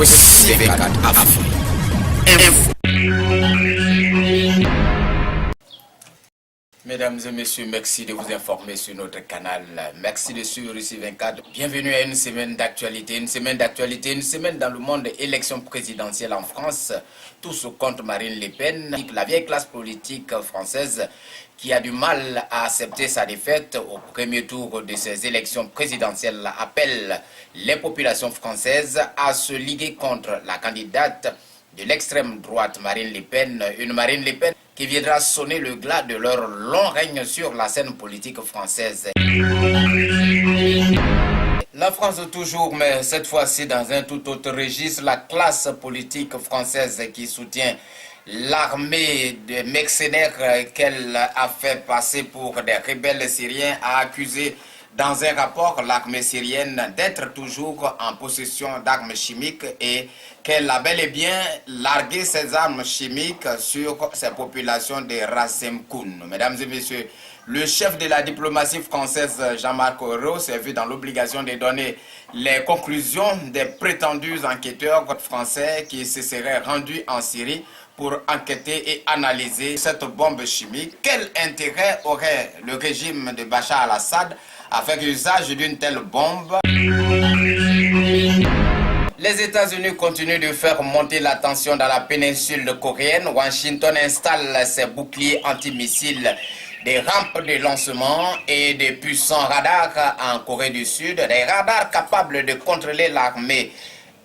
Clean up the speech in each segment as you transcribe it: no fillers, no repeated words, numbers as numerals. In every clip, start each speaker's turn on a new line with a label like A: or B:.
A: Russie 24 Afrique. Mesdames et messieurs, merci de vous informer sur notre canal. Merci de suivre Russie 24. Bienvenue à une semaine d'actualité, une semaine dans le monde. Élection présidentielle en France. Tous contre Marine Le Pen. La vieille classe politique française qui a du mal à accepter sa défaite au premier tour de ces élections présidentielles appelle les populations françaises à se liguer contre la candidate de l'extrême droite Marine Le Pen, une Marine Le Pen qui viendra sonner le glas de leur long règne sur la scène politique française. La France toujours, mais cette fois-ci dans un tout autre registre, la classe politique française qui soutient l'armée de mercenaires qu'elle a fait passer pour des rebelles syriens a accusé dans un rapport l'armée syrienne d'être toujours en possession d'armes chimiques et qu'elle a bel et bien largué ses armes chimiques sur ces populations de Razemkoun. Mesdames et messieurs, le chef de la diplomatie française, Jean-Marc Ayrault, s'est vu dans l'obligation de donner les conclusions des prétendus enquêteurs français qui se seraient rendus en Syrie pour enquêter et analyser cette bombe chimique. Quel intérêt aurait le régime de Bachar al-Assad à faire usage d'une telle bombe? Les États-Unis continuent de faire monter la tension dans la péninsule coréenne. Washington installe ses boucliers antimissiles, des rampes de lancement et des puissants radars en Corée du Sud, des radars capables de contrôler l'armée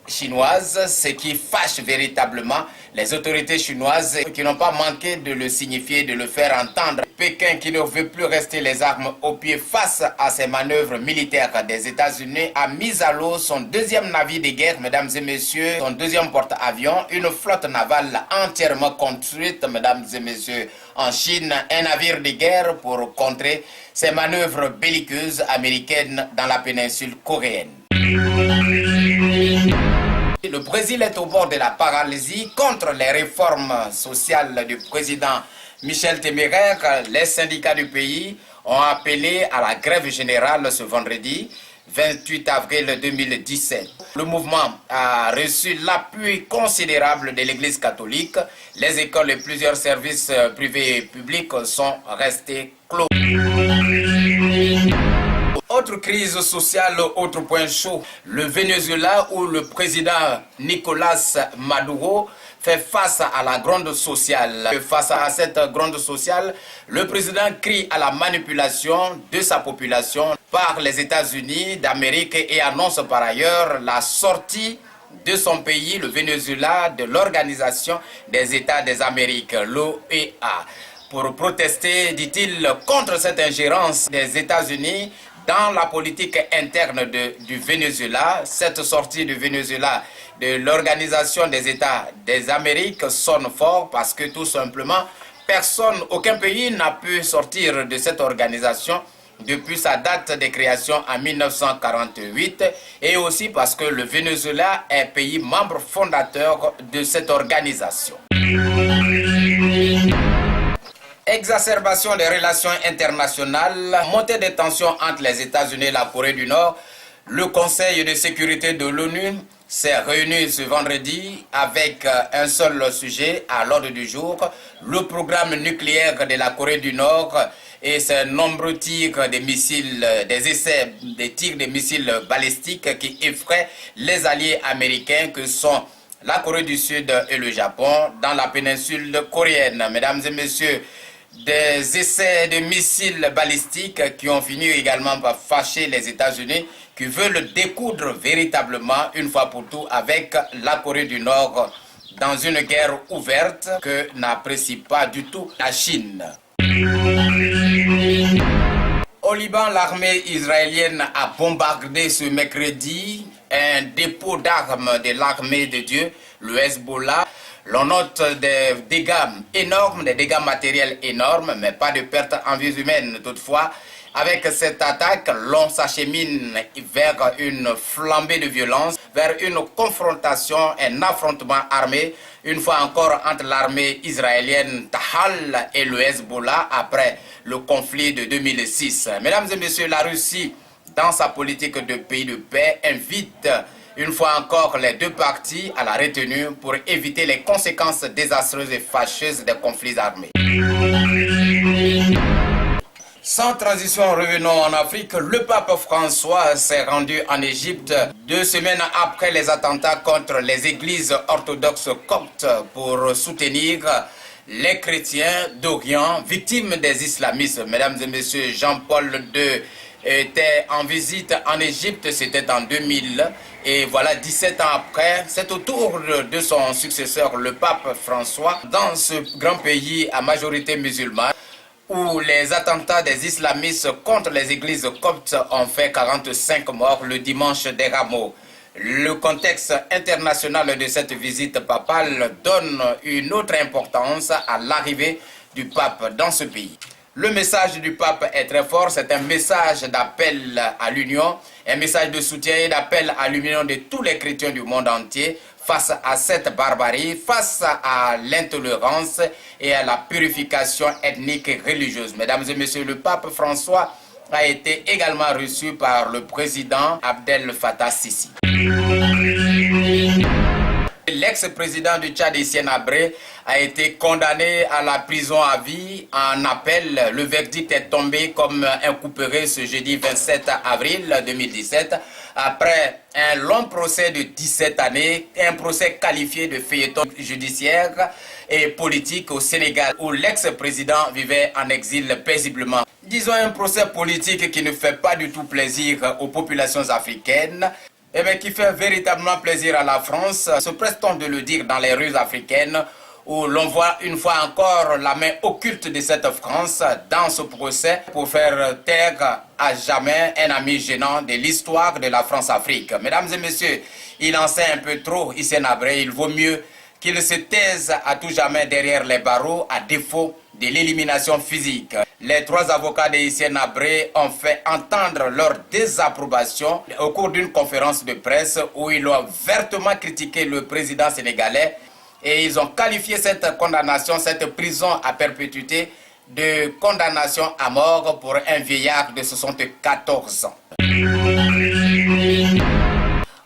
A: chinoise, ce qui fâche véritablement les autorités chinoises qui n'ont pas manqué de le signifier, de le faire entendre. Pékin qui ne veut plus rester les armes au pied face à ces manœuvres militaires des États-Unis a mis à l'eau son deuxième navire de guerre, mesdames et messieurs, son deuxième porte-avions, une flotte navale entièrement construite, mesdames et messieurs, en Chine, un navire de guerre pour contrer ces manœuvres belliqueuses américaines dans la péninsule coréenne. Le Brésil est au bord de la paralysie contre les réformes sociales du président Michel Temer. Les syndicats du pays ont appelé à la grève générale ce vendredi 28 avril 2017. Le mouvement a reçu l'appui considérable de l'Église catholique. Les écoles et plusieurs services privés et publics sont restés clos. Autre crise sociale, autre point chaud, le Venezuela où le président Nicolás Maduro fait face à la gronde sociale. Face à cette gronde sociale, le président crie à la manipulation de sa population par les États-Unis d'Amérique et annonce par ailleurs la sortie de son pays, le Venezuela, de l'Organisation des États des Amériques, l'OEA, pour protester, dit-il, contre cette ingérence des États-Unis dans la politique interne du Venezuela. Cette sortie du Venezuela de l'Organisation des États des Amériques sonne fort parce que tout simplement, aucun pays n'a pu sortir de cette organisation depuis sa date de création en 1948 et aussi parce que le Venezuela est pays membre fondateur de cette organisation. Exacerbation des relations internationales, montée des tensions entre les États-Unis et la Corée du Nord. Le Conseil de sécurité de l'ONU s'est réuni ce vendredi avec un seul sujet à l'ordre du jour, le programme nucléaire de la Corée du Nord et ses nombreux tirs de missiles, des essais de tirs de missiles balistiques qui effraient les alliés américains que sont la Corée du Sud et le Japon dans la péninsule coréenne. Mesdames et messieurs, des essais de missiles balistiques qui ont fini également par fâcher les États-Unis qui veulent découdre véritablement une fois pour toutes avec la Corée du Nord dans une guerre ouverte que n'apprécie pas du tout la Chine. Au Liban, l'armée israélienne a bombardé ce mercredi un dépôt d'armes de l'armée de Dieu, le Hezbollah. L'on note des dégâts énormes, des dégâts matériels énormes, mais pas de pertes en vies humaines. Toutefois, avec cette attaque, l'on s'achemine vers une flambée de violence, vers une confrontation, un affrontement armé, une fois encore entre l'armée israélienne Tahal et le Hezbollah après le conflit de 2006. Mesdames et messieurs, la Russie, dans sa politique de pays de paix, invite Une fois encore, les deux parties à la retenue pour éviter les conséquences désastreuses et fâcheuses des conflits armés. Sans transition, revenons en Afrique. Le pape François s'est rendu en Égypte 2 semaines après les attentats contre les églises orthodoxes coptes pour soutenir les chrétiens d'Orient victimes des islamistes. Mesdames et messieurs, Jean-Paul II était en visite en Égypte, c'était en 2000. Et voilà, 17 ans après, c'est au tour de son successeur, le pape François, dans ce grand pays à majorité musulmane, où les attentats des islamistes contre les églises coptes ont fait 45 morts le dimanche des Rameaux. Le contexte international de cette visite papale donne une autre importance à l'arrivée du pape dans ce pays. Le message du pape est très fort, c'est un message d'appel à l'union, un message de soutien et d'appel à l'union de tous les chrétiens du monde entier face à cette barbarie, face à l'intolérance et à la purification ethnique et religieuse. Mesdames et messieurs, le pape François a été également reçu par le président Abdel Fattah Sisi. L'ex-président du Tchad, Hissène Habré, a été condamné à la prison à vie en appel. Le verdict est tombé comme un couperet ce jeudi 27 avril 2017 après un long procès de 17 années, un procès qualifié de feuilleton judiciaire et politique au Sénégal où l'ex-président vivait en exil paisiblement. Disons un procès politique qui ne fait pas du tout plaisir aux populations africaines. Eh bien, qui fait véritablement plaisir à la France, se presse-t-on de le dire dans les rues africaines où l'on voit une fois encore la main occulte de cette France dans ce procès pour faire taire à jamais un ami gênant de l'histoire de la France-Afrique. Mesdames et messieurs, il en sait un peu trop, Hissène Habré, il vaut mieux qu'il se taise à tout jamais derrière les barreaux à défaut de l'élimination physique. Les 3 avocats de Hissène Habré ont fait entendre leur désapprobation au cours d'une conférence de presse où ils ont vertement critiqué le président sénégalais et ils ont qualifié cette condamnation, cette prison à perpétuité de condamnation à mort pour un vieillard de 74 ans.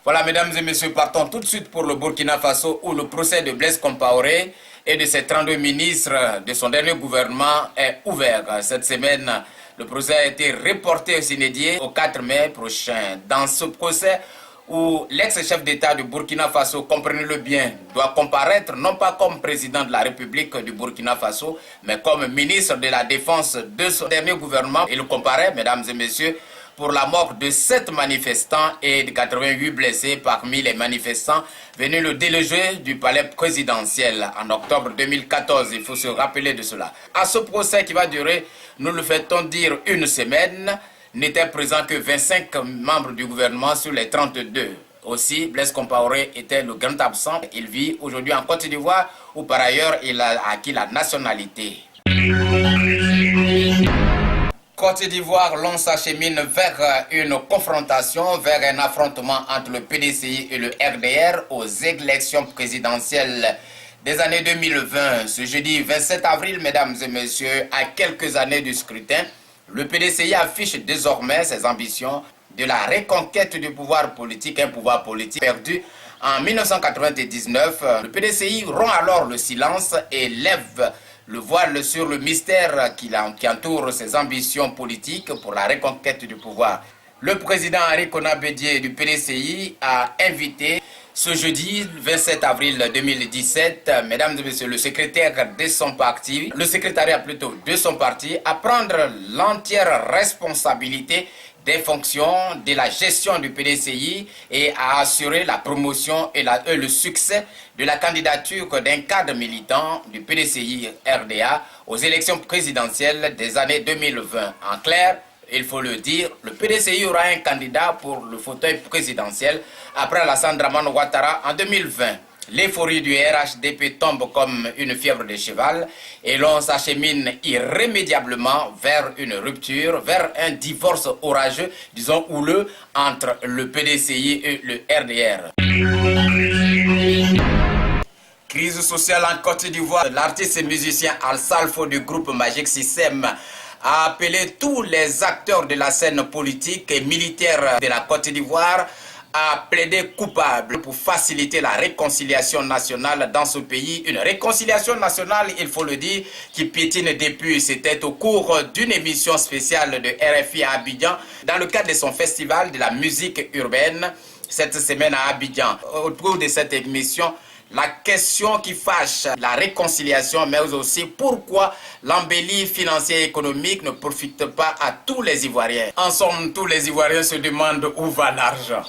A: Voilà, mesdames et messieurs, partons tout de suite pour le Burkina Faso où le procès de Blaise Compaoré et de ses 32 ministres de son dernier gouvernement est ouvert. Cette semaine, le procès a été reporté au 4 mai prochain. Dans ce procès où l'ex-chef d'État du Burkina Faso, comprenez-le bien, doit comparaître non pas comme président de la République du Burkina Faso, mais comme ministre de la Défense de son dernier gouvernement. Il comparaît, mesdames et messieurs, pour la mort de 7 manifestants et de 88 blessés parmi les manifestants venus le déloger du palais présidentiel en octobre 2014. Il faut se rappeler de cela. À ce procès qui va durer, nous le faisons dire 1 semaine, n'étaient présents que 25 membres du gouvernement sur les 32. Aussi, Blaise Compaoré était le grand absent. Il vit aujourd'hui en Côte d'Ivoire où par ailleurs il a acquis la nationalité. Côte d'Ivoire, l'on s'achemine vers une confrontation, vers un affrontement entre le PDCI et le RDR aux élections présidentielles des années 2020. Ce jeudi 27 avril, mesdames et messieurs, à quelques années du scrutin, le PDCI affiche désormais ses ambitions de la reconquête du pouvoir politique, un pouvoir politique perdu en 1999. Le PDCI rompt alors le silence et lève le voile sur le mystère qui entoure ses ambitions politiques pour la reconquête du pouvoir. Le président Henri Konan Bédié du PDCI a invité ce jeudi 27 avril 2017, mesdames et messieurs, le secrétaire de son parti, le secrétariat plutôt de son parti, à prendre l'entière responsabilité des fonctions de la gestion du PDCI et à assurer la promotion et le succès de la candidature d'un cadre militant du PDCI RDA aux élections présidentielles des années 2020. En clair, il faut le dire, le PDCI aura un candidat pour le fauteuil présidentiel après Alassane Dramane Ouattara en 2020. L'euphorie du RHDP tombe comme une fièvre de cheval et l'on s'achemine irrémédiablement vers une rupture, vers un divorce orageux, disons houleux, entre le PDCI et le RDR. Crise sociale en Côte d'Ivoire. L'artiste et musicien Al Salfo du groupe Magic System a appelé tous les acteurs de la scène politique et militaire de la Côte d'Ivoire a plaidé coupable pour faciliter la réconciliation nationale dans ce pays. Une réconciliation nationale, il faut le dire, qui piétine depuis. C'était au cours d'une émission spéciale de RFI à Abidjan, dans le cadre de son festival de la musique urbaine, cette semaine à Abidjan. Au cours de cette émission, la question qui fâche, la réconciliation, mais aussi pourquoi l'embellie financière et économique ne profite pas à tous les Ivoiriens. En somme, tous les Ivoiriens se demandent où va l'argent.